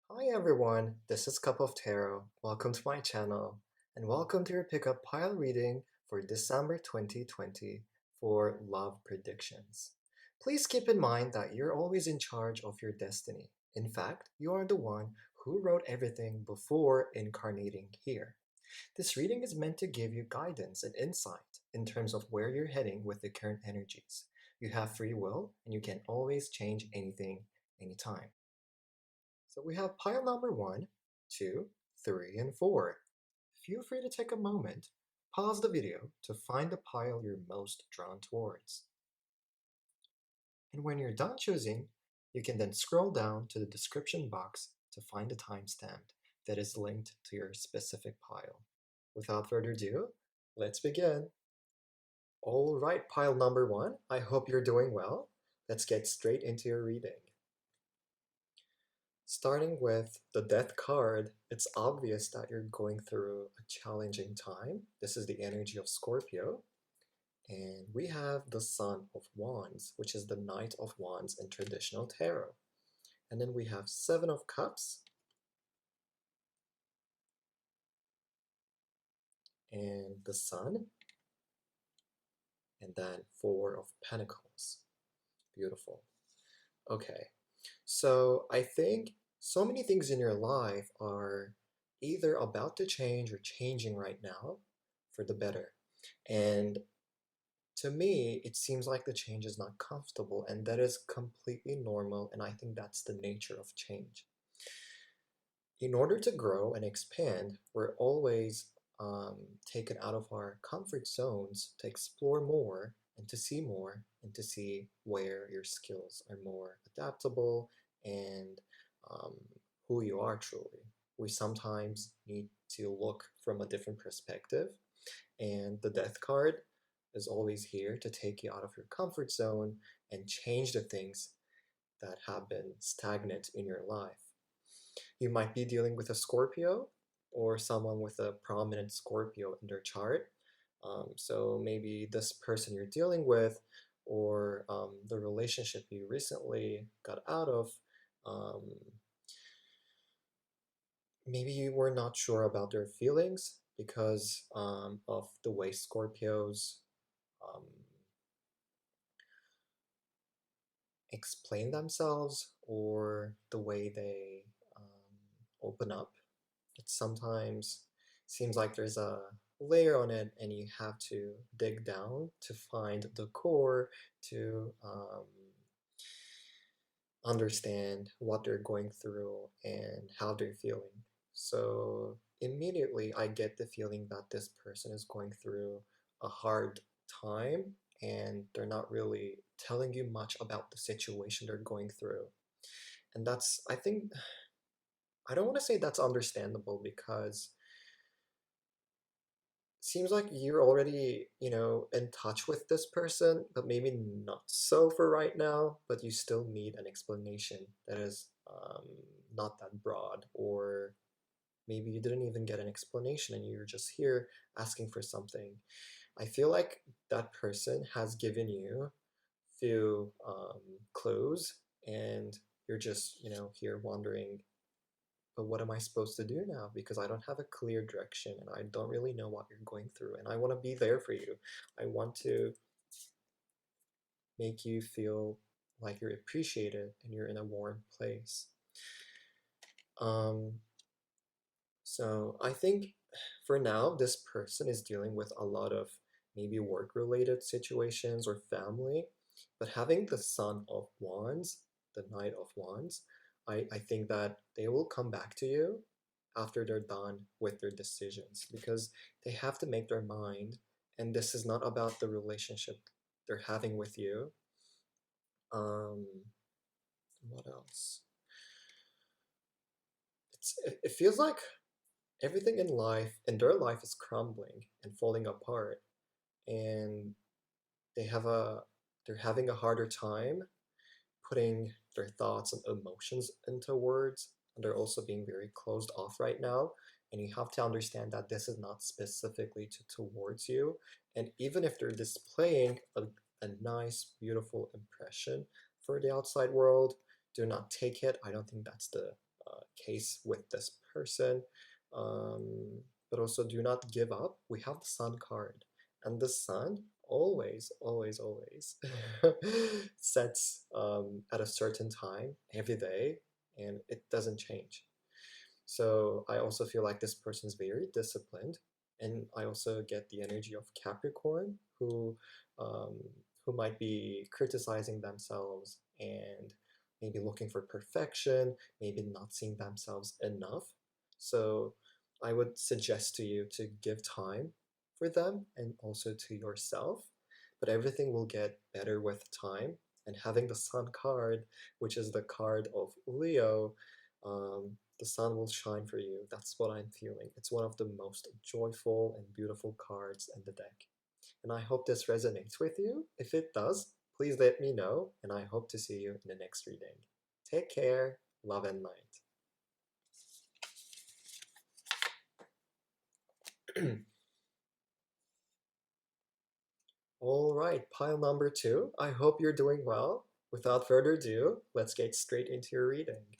Hi everyone, this is Cup of Tarot. Welcome to my channel, and welcome to your pickup pile reading for December 2020 for love predictions. Please keep in mind that you're always in charge of your destiny. In fact, you are the one who wrote everything before incarnating here. This reading is meant to give you guidance and insight in terms of where you're heading with the current energies. You have free will, and you can always change anything, anytime. So we have pile number 1, 2, 3, and 4. Feel free to take a moment, pause the video to find the pile you're most drawn towards. And when you're done choosing, you can then scroll down to the description box to find the timestamp that is linked to your specific pile. Without further ado, let's begin. Alright, pile number 1, I hope you're doing well. Let's get straight into your reading. Starting with the Death card, it's obvious that you're going through a challenging time. This is the energy of Scorpio. And we have the Sun of Wands, which is the Knight of Wands in traditional tarot. And then we have Seven of Cups and the Sun, and then Four of Pentacles. Beautiful. Okay, so I think so many things in your life are either about to change or changing right now for the better. And to me, it seems like the change is not comfortable, and that is completely normal, and I think that's the nature of change. In order to grow and expand, we're always taken out of our comfort zones to explore more and to see more and to see where your skills are more adaptable and um, who you are truly. We sometimes need to look from a different perspective, and the Death card is always here to take you out of your comfort zone and change the things that have been stagnant in your life. You might be dealing with a Scorpio or someone with a prominent Scorpio in their chart. So maybe this person you're dealing with or the relationship you recently got out of, um, maybe you were not sure about their feelings because of the way Scorpios um, explain themselves or the way they open up. It sometimes seems like there's a layer on it and you have to dig down to find the core to understand what they're going through and how they're feeling. So immediately I get the feeling that this person is going through a hard time and they're not really telling you much about the situation they're going through. And that's, I think, I don't want to say that's understandable because seems like you're already, in touch with this person, but maybe not so for right now, but you still need an explanation that is not that broad, or maybe you didn't even get an explanation and you're just here asking for something. I feel like that person has given you few clues and you're just, here wondering, but what am I supposed to do now? Because I don't have a clear direction and I don't really know what you're going through. And I want to be there for you. I want to make you feel like you're appreciated and you're in a warm place. Um, so I think for now, this person is dealing with a lot of maybe work related situations or family, but having the Sun of Wands, the Knight of Wands, I think that they will come back to you after they're done with their decisions because they have to make their mind, and this is not about the relationship they're having with you. Um, what else? It feels like everything in their life is crumbling and falling apart, and they have a they're having a harder time putting their thoughts and emotions into words, and they're also being very closed off right now. And you have to understand that this is not specifically towards you. And even if they're displaying a nice, beautiful impression for the outside world, do not take it. I don't think that's the case with this person. But also do not give up. We have the sun card, and the sun always, always, always sets at a certain time every day, and it doesn't change. So I also feel like this person is very disciplined, and I also get the energy of Capricorn, um, who might be criticizing themselves and maybe looking for perfection, maybe not seeing themselves enough. So I would suggest to you to give time for them and also to yourself, but everything will get better with time. And having the Sun card, which is the card of Leo, the sun will shine for you. That's what I'm feeling. It's one of the most joyful and beautiful cards in the deck. And I hope this resonates with you. If it does, please let me know, and I hope to see you in the next reading. Take care, love and light. All right, pile number two. I hope you're doing well. Without further ado, let's get straight into your reading.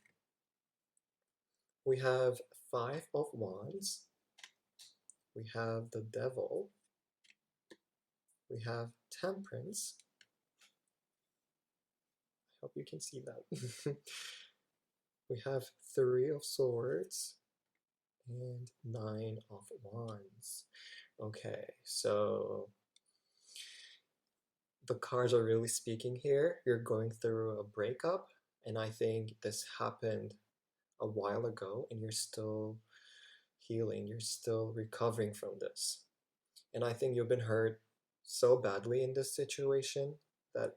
We have Five of Wands. We have the Devil. We have Temperance. I hope you can see that. We have Three of Swords and Nine of Wands. Okay, so the cards are really speaking here. You're going through a breakup, and I think this happened a while ago, and you're still healing, you're still recovering from this. And I think you've been hurt so badly in this situation that,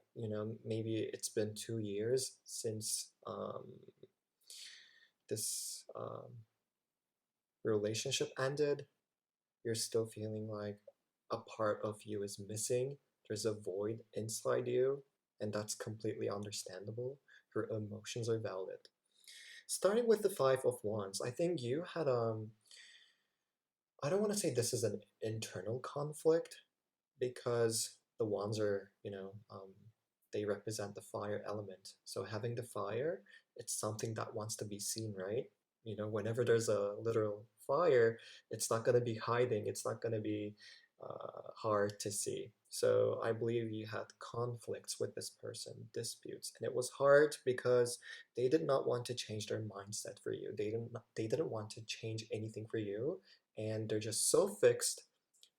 maybe it's been 2 years since this relationship ended. You're still feeling like a part of you is missing. There's a void inside you, and that's completely understandable. Your emotions are valid. Starting with the Five of Wands, I think you had I don't want to say this is an internal conflict, because the wands are, they represent the fire element. So having the fire, it's something that wants to be seen, right? Whenever there's a literal fire, it's not going to be hiding, it's not going to be hard to see. So I believe you had conflicts with this person, disputes, and it was hard because they did not want to change their mindset for you. They didn't want to change anything for you, and they're just so fixed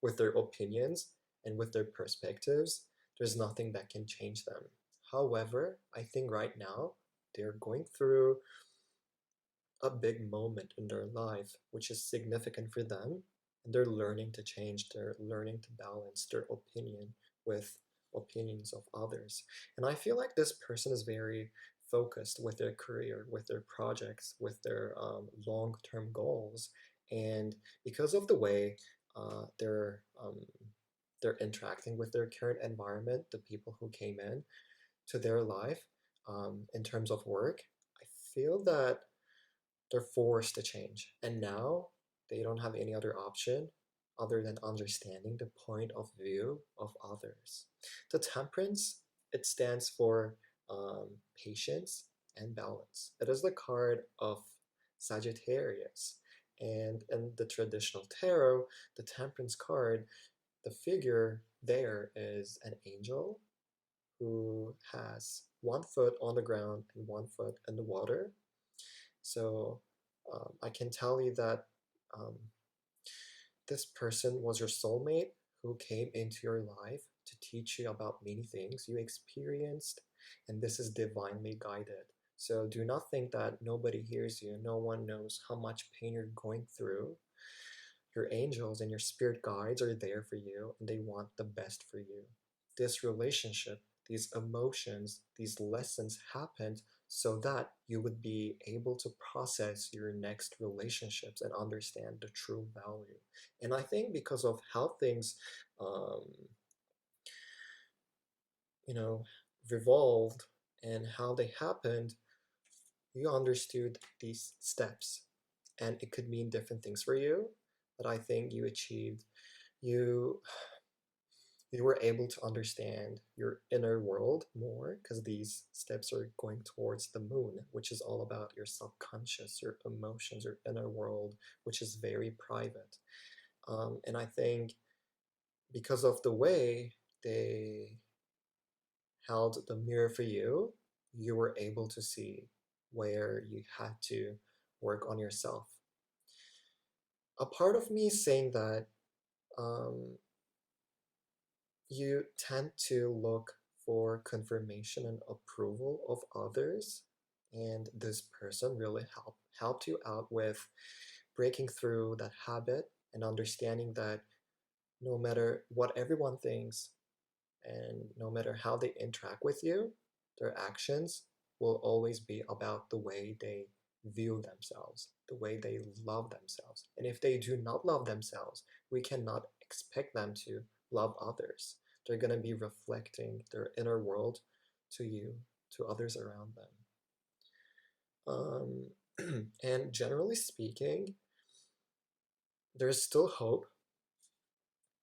with their opinions and with their perspectives. There's nothing that can change them. However, I think right now they're going through a big moment in their life, which is significant for them, and they're learning to change, they're learning to balance their opinion with opinions of others. And I feel like this person is very focused with their career, with their projects, with their long-term goals. And because of the way they're interacting with their current environment, the people who came in to their life, in terms of work, I feel that they're forced to change. And now they don't have any other option other than understanding the point of view of others. The temperance, it stands for patience and balance. It is the card of Sagittarius. And in the traditional tarot, the temperance card, the figure there is an angel who has one foot on the ground and one foot in the water. So I can tell you that um, this person was your soulmate who came into your life to teach you about many things you experienced, and this is divinely guided. So do not think that nobody hears you, no one knows how much pain you're going through. Your angels and your spirit guides are there for you, and they want the best for you. This relationship, these emotions, these lessons happened so that you would be able to process your next relationships and understand the true value. And I think because of how things, um, you know, revolved and how they happened, you understood these steps. And it could mean different things for you, but I think you achieved, you You were able to understand your inner world more because these steps are going towards the moon, which is all about your subconscious, your emotions, your inner world, which is very private. And I think because of the way they held the mirror for you, you were able to see where you had to work on yourself. A part of me is saying that um, you tend to look for confirmation and approval of others, and this person really helped you out with breaking through that habit and understanding that no matter what everyone thinks and no matter how they interact with you, their actions will always be about the way they view themselves, the way they love themselves. And if they do not love themselves, we cannot expect them to love others. They're going to be reflecting their inner world to you, to others around them. And generally speaking, there's still hope.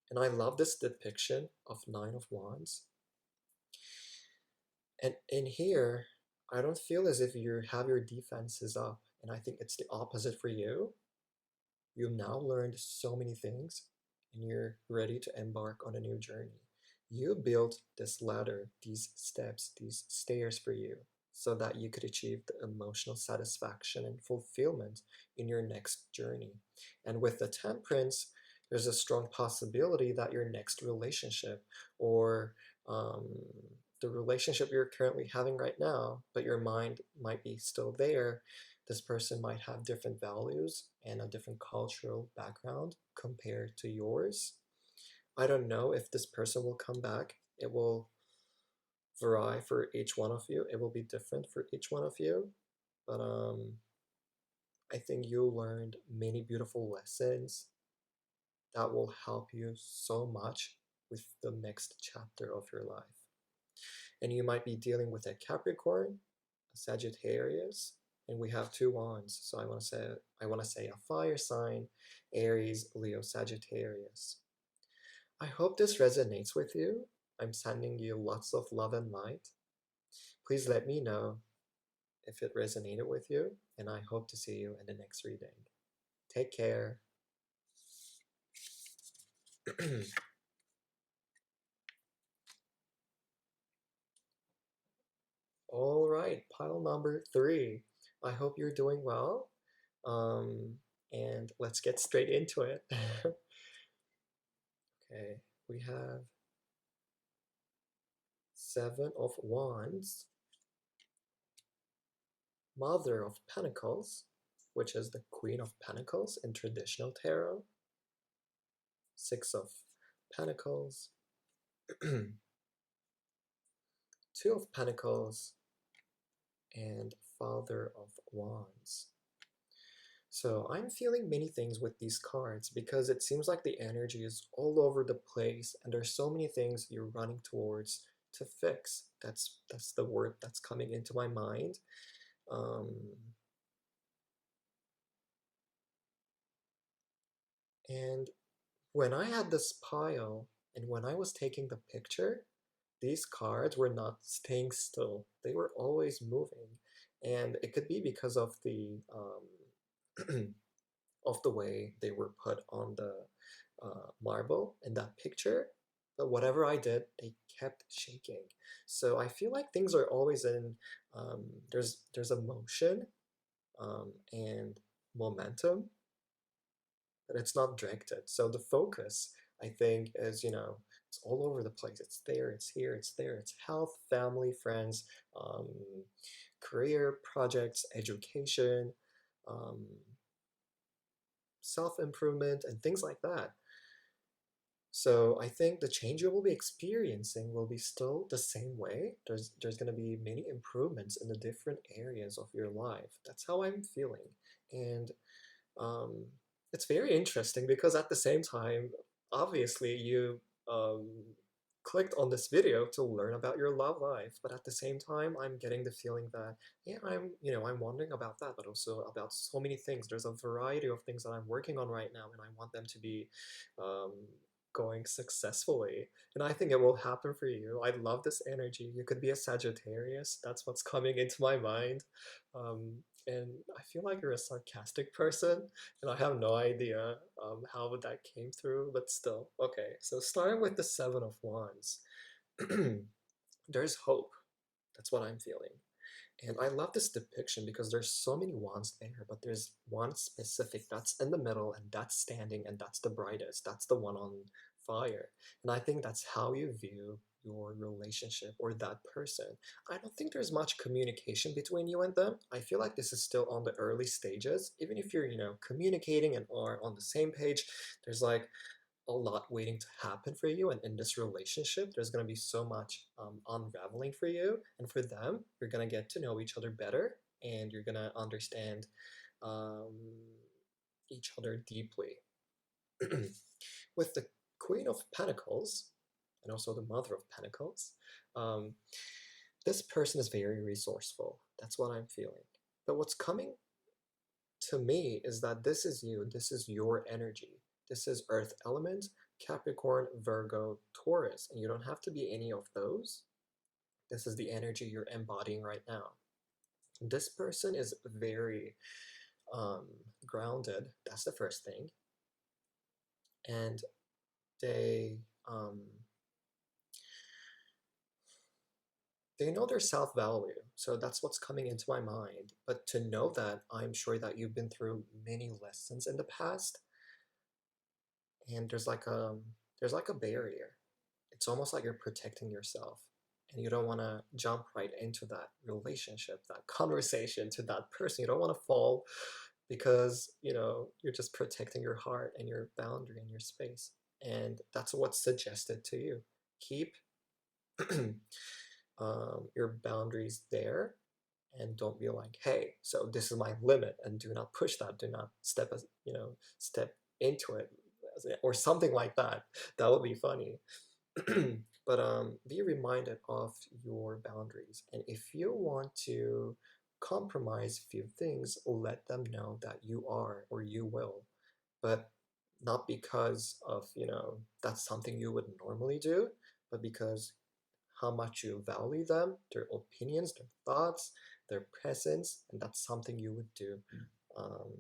And I love this depiction of Nine of Wands. And in here, I don't feel as if you have your defenses up. And I think it's the opposite for you. You've now learned so many things and you're ready to embark on a new journey. You built this ladder, these steps, these stairs for you so that you could achieve the emotional satisfaction and fulfillment in your next journey. And with the Temperance, there's a strong possibility that your next relationship or um, the relationship you're currently having right now, but your mind might be still there, this person might have different values and a different cultural background compared to yours. I don't know if this person will come back. It will vary for each one of you. It will be different for each one of you. But I think you learned many beautiful lessons that will help you so much with the next chapter of your life. And you might be dealing with a Capricorn, a Sagittarius, and we have two wands. So I want to say a fire sign, Aries, Leo, Sagittarius. I hope this resonates with you. I'm sending you lots of love and light. Please let me know if it resonated with you, and I hope to see you in the next reading. Take care. All right, pile number 3. I hope you're doing well. Um, and let's get straight into it. Okay, we have Seven of Wands, Mother of Pentacles, which is the Queen of Pentacles in traditional tarot, Six of Pentacles, Two of Pentacles, and Father of Wands. So I'm feeling many things with these cards because it seems like the energy is all over the place and there's so many things you're running towards to fix. That's the word that's coming into my mind. Um, and when I had this pile and when I was taking the picture, these cards were not staying still. They were always moving. And it could be because of the of the way they were put on the marble in that picture. But whatever I did, they kept shaking. So I feel like things are always in there's a motion and momentum, but it's not directed. So the focus, I think, is it's all over the place. It's there, it's here, it's there. It's health, family, friends, um, career, projects, education, um, self improvement, and things like that. So I think the change you will be experiencing will be still the same way. There's going to be many improvements in the different areas of your life. That's how I'm feeling, and um, it's very interesting because at the same time, obviously you um, clicked on this video to learn about your love life, but at the same time, I'm getting the feeling that yeah, I'm wondering about that, but also about so many things. There's a variety of things that I'm working on right now, and I want them to be um, going successfully. And I think it will happen for you. I love this energy. You could be a Sagittarius. That's what's coming into my mind. And I feel like you're a sarcastic person, and I have no idea how that came through, but still. Okay, so starting with the Seven of Wands, there's hope. That's what I'm feeling. And I love this depiction because there's so many wands there, but there's one specific that's in the middle and that's standing and that's the brightest. That's the one on fire. And I think that's how you view your relationship or that person. I don't think there's much communication between you and them. I feel like this is still on the early stages. Even if you're, communicating and are on the same page, there's like a lot waiting to happen for you, and in this relationship there's going to be so much unraveling for you and for them. You're going to get to know each other better, and you're going to understand um, each other deeply. With the Queen of Pentacles and also the Mother of Pentacles, um, this person is very resourceful. That's what I'm feeling. But what's coming to me is that this is you, this is your energy. This is Earth element, Capricorn, Virgo, Taurus, and you don't have to be any of those. This is the energy you're embodying right now. This person is very um, grounded. That's the first thing. And they um, they know their self-value. So that's what's coming into my mind. But to know that, I'm sure that you've been through many lessons in the past, and there's like a barrier. It's almost like you're protecting yourself, and you don't want to jump right into that relationship, that conversation, to that person. You don't want to fall because you're just protecting your heart and your boundary and your space. And that's what's suggested to you. Keep your boundaries there, and don't be like, hey, so this is my limit, and do not push that. Do not step into it, or something like that. That would be funny. But be reminded of your boundaries, and if you want to compromise a few things, let them know that you are, or you will, but not because of that's something you would normally do, but because how much you value them, their opinions, their thoughts, their presence, and that's something you would do, um,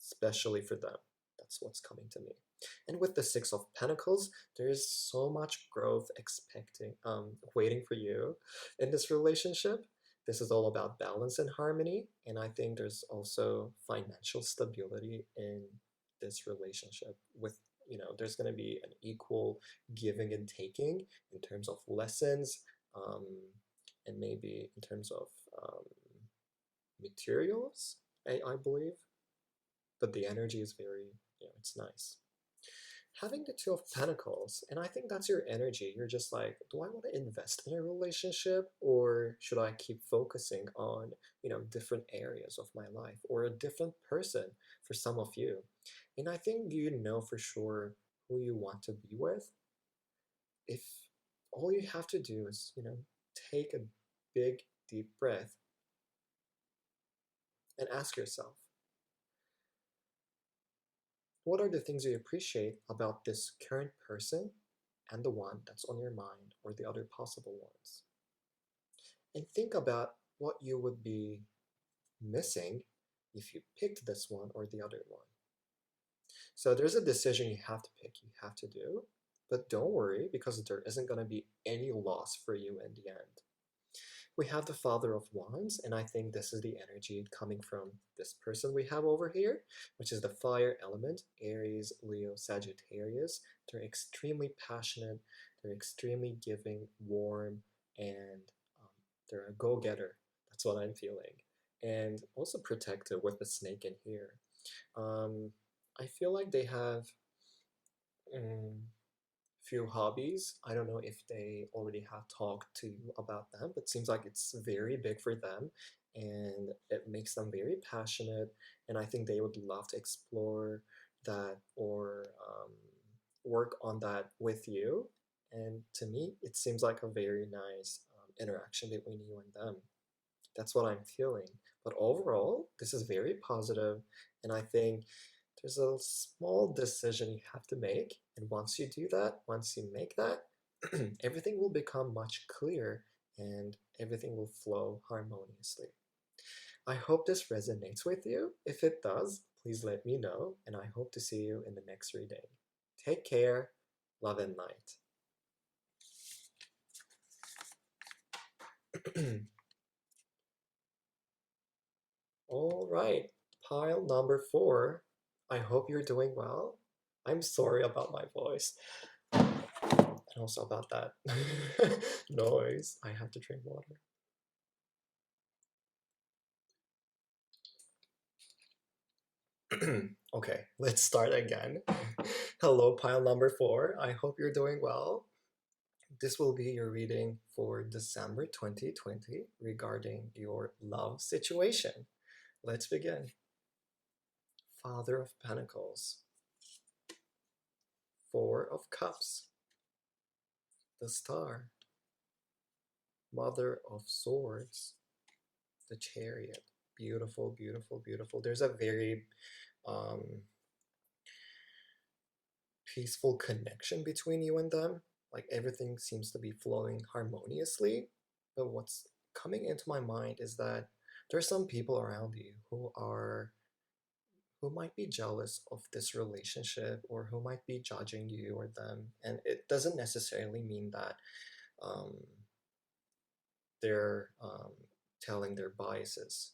especially for them. That's what's coming to me. And with the Six of Pentacles, there is so much growth waiting for you in this relationship. This is all about balance and harmony, and I think there's also financial stability in this relationship. There's going to be an equal giving and taking in terms of lessons, um, and maybe in terms of materials, I believe. But the energy is very, it's nice. Having the Two of Pentacles, and I think that's your energy. You're just like, do I want to invest in a relationship, or should I keep focusing on, different areas of my life, or a different person for some of you? And I think you know for sure who you want to be with. If all you have to do is, take a big, deep breath and ask yourself, what are the things you appreciate about this current person and the one that's on your mind, or the other possible ones? And think about what you would be missing if you picked this one or the other one. So there's a decision you have to pick, you have to do, but don't worry, because there isn't going to be any loss for you in the end. We have the Father of Wands, and I think this is the energy coming from this person we have over here, which is the fire element, Aries, Leo, Sagittarius. They're extremely passionate, they're extremely giving, warm, and they're a go-getter. That's what I'm feeling. And also protective with the snake in here. I feel like they have few hobbies. I don't know if they already have talked to you about them, but it seems like it's very big for them, and it makes them very passionate. And I think they would love to explore that, or work on that with you. And to me, it seems like a very nice interaction between you and them. That's what I'm feeling. But overall, this is very positive, and I think There's a small decision you have to make, and once you do that, once you make that, everything will become much clearer and everything will flow harmoniously. I hope this resonates with you. If it does, please let me know, and I hope to see you in the next reading. Take care, love and light. All right, pile number 4. I hope you're doing well. I'm sorry about my voice and also about that noise. I have to drink water. Okay, let's start again. Hello, pile number 4. I hope you're doing well. This will be your reading for December 2020 regarding your love situation. Let's begin. Father of Pentacles, Four of Cups, the Star, Mother of Swords, the Chariot. Beautiful, beautiful, beautiful. There's a very um, peaceful connection between you and them. Like everything seems to be flowing harmoniously. But what's coming into my mind is that there's some people around you who might be jealous of this relationship or who might be judging you or them. And it doesn't necessarily mean that um, they're telling their biases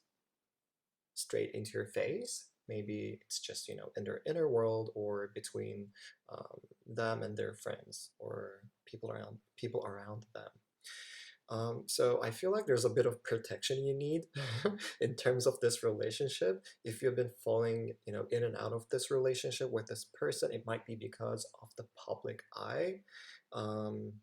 straight into your face. Maybe it's just, in their inner world or between them and their friends or people around them. So I feel like there's a bit of protection you need in terms of this relationship. If you've been falling, in and out of this relationship with this person, it might be because of the public eye. Um,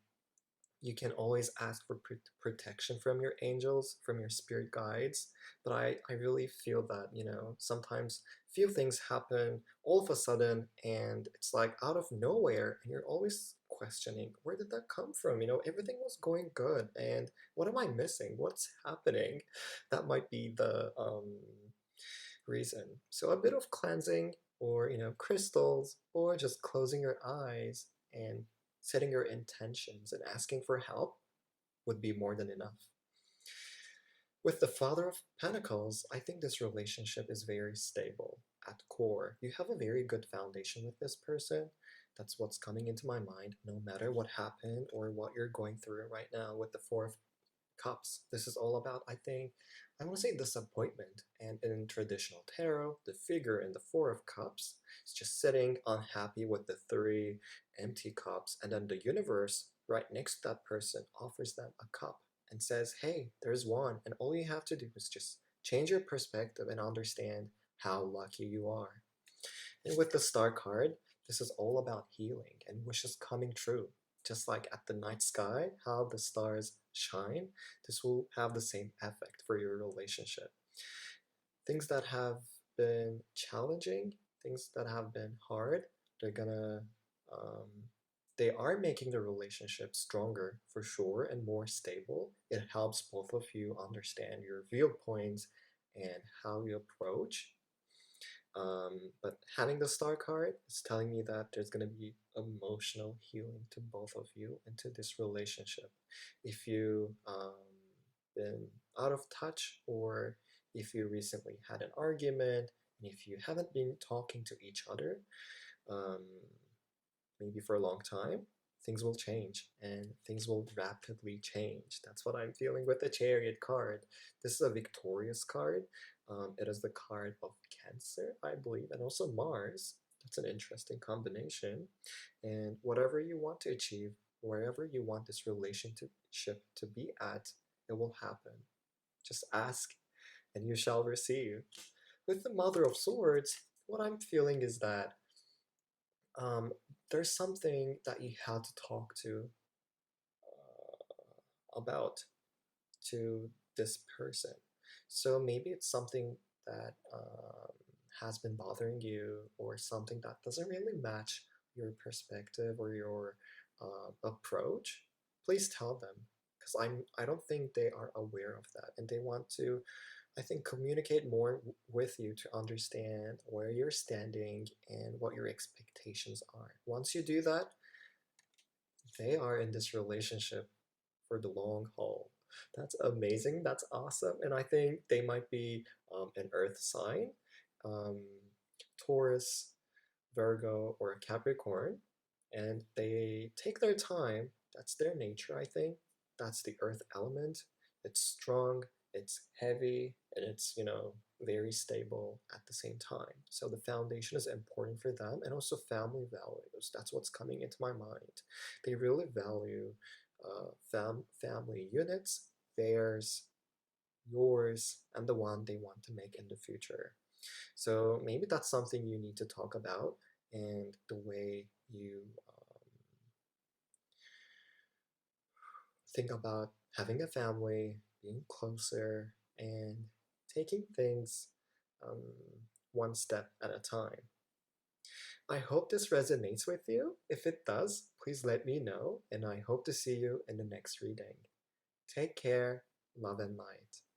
you can always ask for protection from your angels, from your spirit guides. But I really feel that, sometimes few things happen all of a sudden and it's like out of nowhere and you're always questioning, where did that come from? Everything was going good and what am I missing? What's happening? That might be the reason. So a bit of cleansing or, crystals or just closing your eyes and setting your intentions and asking for help would be more than enough. With the Father of Pentacles, I think this relationship is very stable at core. You have a very good foundation with this person. That's what's coming into my mind, no matter what happened or what you're going through right now with the Four of Cups. This is all about, I want to say disappointment. And in traditional tarot, the figure in the Four of Cups is just sitting unhappy with the three empty cups. And then the universe, right next to that person, offers them a cup and says, hey, there's one. And all you have to do is just change your perspective and understand how lucky you are. And with the Star card, this is all about healing and wishes coming true. Just like at the night sky, how the stars shine, this will have the same effect for your relationship. Things that have been challenging, things that have been hard, they're gonna, um, they are making the relationship stronger for sure and more stable. It helps both of you understand your viewpoints and how you approach. But having the Star card is telling me that there's going to be emotional healing to both of you into this relationship. If you been out of touch or if you recently had an argument and if you haven't been talking to each other, um, maybe for a long time, things will change and things will rapidly change. That's what I'm feeling with the Chariot card. This is a victorious card. It is the card of Cancer, I believe, and also Mars. That's an interesting combination. And whatever you want to achieve, wherever you want this relationship to be at, it will happen. Just ask and you shall receive. With the Mother of Swords, what I'm feeling is that um, there's something that you had to talk to about to this person. So maybe it's something that has been bothering you, or something that doesn't really match your perspective or your approach. Please tell them, because I don't think they are aware of that, and they want to I think communicate more with you to understand where you're standing and what your expectations are. Once you do that, they are in this relationship for the long haul. That's amazing. That's awesome. And I think they might be an earth sign, um, Taurus, Virgo, or Capricorn. And they take their time. That's their nature, I think. That's the earth element. It's strong, it's heavy, and it's, very stable at the same time. So the foundation is important for them, and also family values. That's what's coming into my mind. They really value family units, theirs, yours, and the one they want to make in the future. So maybe that's something you need to talk about, and the way you think about having a family, being closer, and taking things um, one step at a time. I hope this resonates with you. If it does, please let me know, and I hope to see you in the next reading. Take care, love and light.